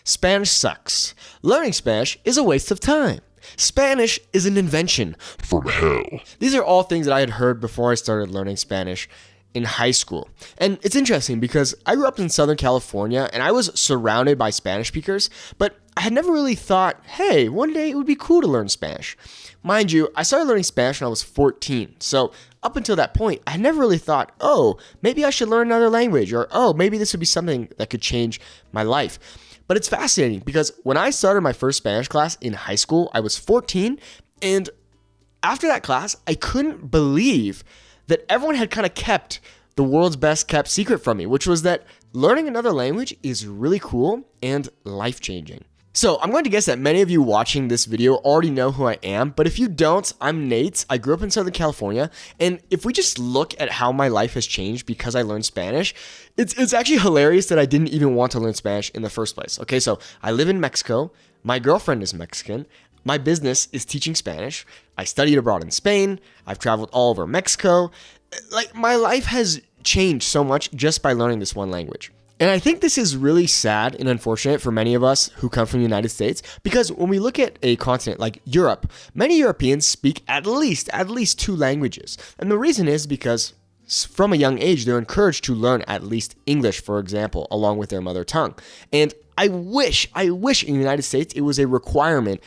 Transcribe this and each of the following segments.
Spanish sucks. Learning Spanish is a waste of time. Spanish is an invention from hell. These are all things that I had heard before I started learning Spanish in high school. And it's interesting because I grew up in Southern California and I was surrounded by Spanish speakers, but I had never really thought, hey, one day it would be cool to learn Spanish. Mind you, I started learning Spanish when I was 14. So up until that point, I never really thought, oh, maybe I should learn another language, or oh, maybe this would be something that could change my life. But it's fascinating because when I started my first Spanish class in high school, I was 14. And after that class, I couldn't believe that everyone had kind of kept the world's best kept secret from me, which was that learning another language is really cool and life-changing. So I'm going to guess that many of you watching this video already know who I am, but if you don't, I'm Nate. I grew up in Southern California, and if we just look at how my life has changed because I learned Spanish, it's actually hilarious that I didn't even want to learn Spanish in the first place. Okay, so I live in Mexico. My girlfriend is Mexican. My business is teaching Spanish. I studied abroad in Spain. I've traveled all over Mexico. Like, my life has changed so much just by learning this one language. And I think this is really sad and unfortunate for many of us who come from the United States, because when we look at a continent like Europe, many Europeans speak at least two languages. And the reason is because from a young age, they're encouraged to learn at least English, for example, along with their mother tongue. And I wish in the United States it was a requirement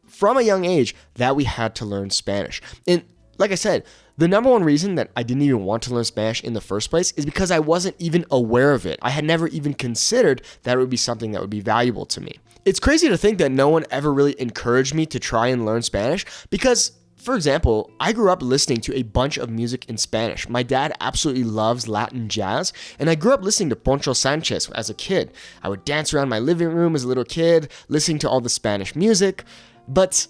from a young age that we had to learn Spanish. And like I said, the number one reason that I didn't even want to learn Spanish in the first place is because I wasn't even aware of it. I had never even considered that it would be something that would be valuable to me. It's crazy to think that no one ever really encouraged me to try and learn Spanish because, for example, I grew up listening to a bunch of music in Spanish. My dad absolutely loves Latin jazz, and I grew up listening to Poncho Sanchez as a kid. I would dance around my living room as a little kid, listening to all the Spanish music, but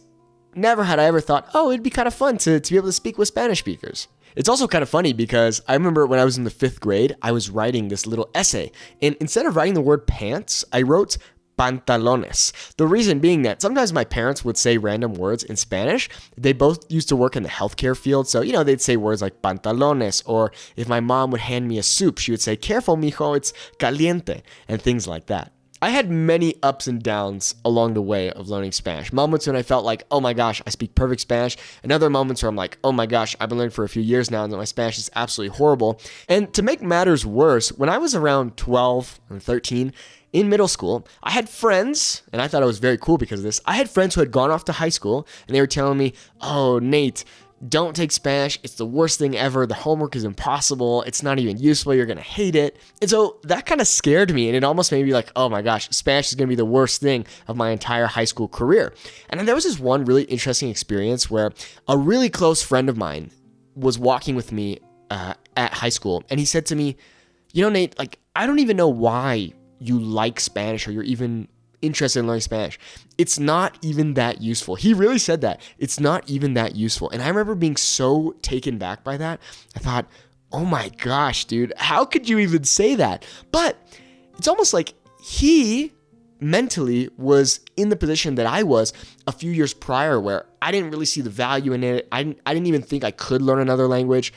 never had I ever thought, oh, it'd be kind of fun to be able to speak with Spanish speakers. It's also kind of funny because I remember when I was in the 5th grade, I was writing this little essay, and instead of writing the word pants, I wrote pantalones. The reason being that sometimes my parents would say random words in Spanish. They both used to work in the healthcare field, so, they'd say words like pantalones, or if my mom would hand me a soup, she would say, careful, mijo, it's caliente, and things like that. I had many ups and downs along the way of learning Spanish. Moments when I felt like, oh my gosh, I speak perfect Spanish. And other moments where I'm like, oh my gosh, I've been learning for a few years now and my Spanish is absolutely horrible. And to make matters worse, when I was around 12 or 13, in middle school, I had friends, and I thought I was very cool because of this. I had friends who had gone off to high school, and they were telling me, oh, Nate, don't take Spanish. It's the worst thing ever. The homework is impossible. It's not even useful. You're going to hate it. And so that kind of scared me, and it almost made me like, oh my gosh, Spanish is going to be the worst thing of my entire high school career. And then there was this one really interesting experience where a really close friend of mine was walking with me at high school, and he said to me, Nate, like, I don't even know why you like Spanish or you're even interested in learning Spanish. It's not even that useful. He really said that. It's not even that useful. And I remember being so taken back by that. I thought, oh my gosh, dude, how could you even say that? But it's almost like he mentally was in the position that I was a few years prior, where I didn't really see the value in it. I didn't even think I could learn another language.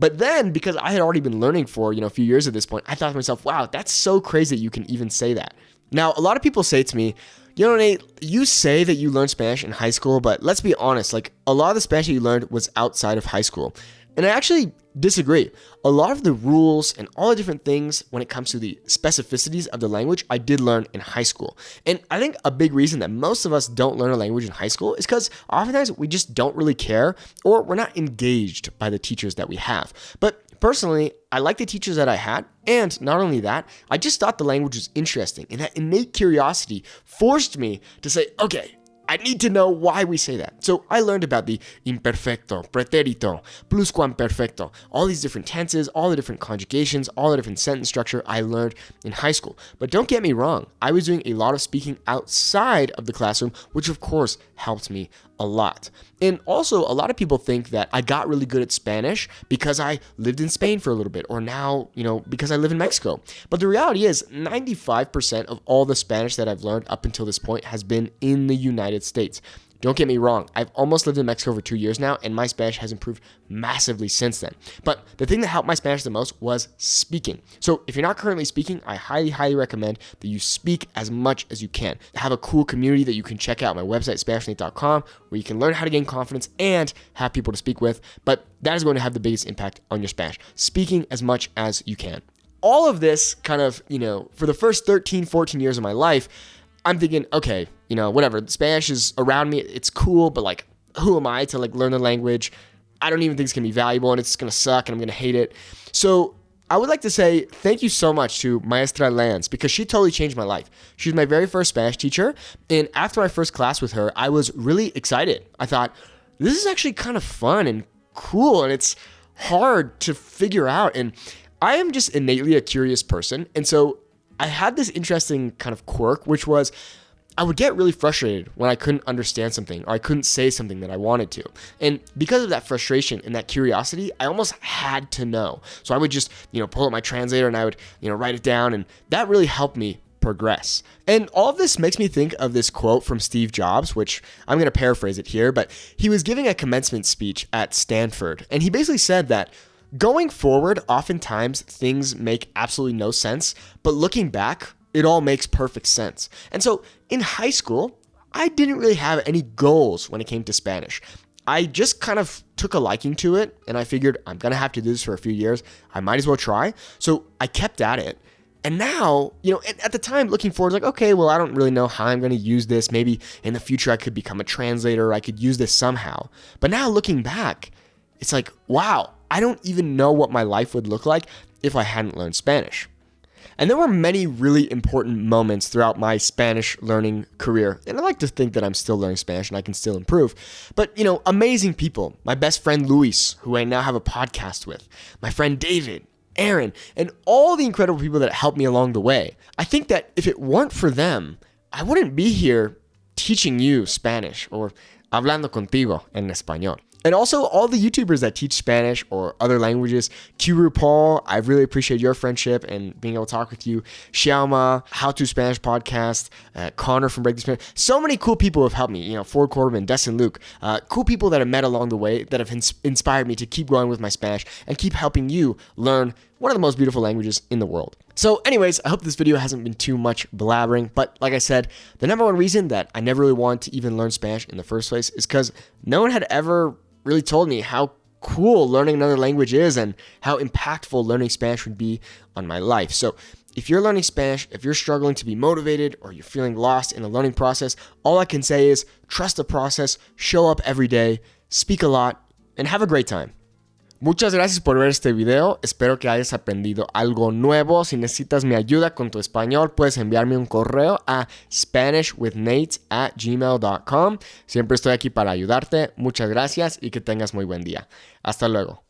But then, because I had already been learning for, a few years at this point, I thought to myself, wow, that's so crazy that you can even say that. Now, a lot of people say to me, Nate, you say that you learned Spanish in high school, but let's be honest, like, a lot of the Spanish that you learned was outside of high school. And I actually disagree. A lot of the rules and all the different things when it comes to the specificities of the language, I did learn in high school. And I think a big reason that most of us don't learn a language in high school is because oftentimes we just don't really care, or we're not engaged by the teachers that we have. But personally, I like the teachers that I had, and not only that, I just thought the language was interesting, and that innate curiosity forced me to say, okay, I need to know why we say that. So I learned about the imperfecto, pretérito, pluscuamperfecto, all these different tenses, all the different conjugations, all the different sentence structure I learned in high school. But don't get me wrong, I was doing a lot of speaking outside of the classroom, which of course helped me a lot. And also, a lot of people think that I got really good at Spanish because I lived in Spain for a little bit, or now, because I live in Mexico. But the reality is 95% of all the Spanish that I've learned up until this point has been in the United States. Don't get me wrong, I've almost lived in Mexico for 2 years now, and my Spanish has improved massively since then. But the thing that helped my Spanish the most was speaking. So if you're not currently speaking, I highly, highly recommend that you speak as much as you can. I have a cool community that you can check out, my website, SpanishNate.com, where you can learn how to gain confidence and have people to speak with. But that is going to have the biggest impact on your Spanish. Speaking as much as you can. All of this kind of, for the first 13, 14 years of my life, I'm thinking, okay, whatever, Spanish is around me, it's cool, but like, who am I to like learn the language? I don't even think it's gonna be valuable, and it's gonna suck, and I'm gonna hate it. So I would like to say thank you so much to Maestra Lance, because she totally changed my life. She was my very first Spanish teacher, and after my first class with her, I was really excited. I thought, this is actually kind of fun and cool, and it's hard to figure out, and I am just innately a curious person, and so I had this interesting kind of quirk, which was I would get really frustrated when I couldn't understand something or I couldn't say something that I wanted to. And because of that frustration and that curiosity, I almost had to know. So I would just, pull up my translator and I would, write it down, and that really helped me progress. And all of this makes me think of this quote from Steve Jobs, which I'm going to paraphrase it here, but he was giving a commencement speech at Stanford, and he basically said that going forward, oftentimes things make absolutely no sense, but looking back, it all makes perfect sense. And so in high school, I didn't really have any goals when it came to Spanish. I just kind of took a liking to it, and I figured I'm going to have to do this for a few years. I might as well try. So I kept at it. And now, at the time looking forward, like, okay, well, I don't really know how I'm going to use this. Maybe in the future I could become a translator. I could use this somehow. But now looking back, it's like, wow, I don't even know what my life would look like if I hadn't learned Spanish. And there were many really important moments throughout my Spanish learning career. And I like to think that I'm still learning Spanish and I can still improve. But, amazing people. My best friend Luis, who I now have a podcast with. My friend David, Aaron, and all the incredible people that helped me along the way. I think that if it weren't for them, I wouldn't be here teaching you Spanish or hablando contigo en español. And also all the YouTubers that teach Spanish or other languages. Q Paul, I really appreciate your friendship and being able to talk with you. Xiaoma, How to Spanish Podcast, Connor from Breaking Spanish. So many cool people have helped me. Ford Corbin, Destin Luke. Cool people that I've met along the way that have inspired me to keep going with my Spanish and keep helping you learn one of the most beautiful languages in the world. So anyways, I hope this video hasn't been too much blabbering, but like I said, the number one reason that I never really wanted to even learn Spanish in the first place is because no one had ever really told me how cool learning another language is and how impactful learning Spanish would be on my life. So if you're learning Spanish, if you're struggling to be motivated or you're feeling lost in the learning process, all I can say is trust the process, show up every day, speak a lot, and have a great time. Muchas gracias por ver este video, espero que hayas aprendido algo nuevo. Si necesitas mi ayuda con tu español, puedes enviarme un correo a SpanishWithNate@gmail.com. Siempre estoy aquí para ayudarte. Muchas gracias y que tengas muy buen día. Hasta luego.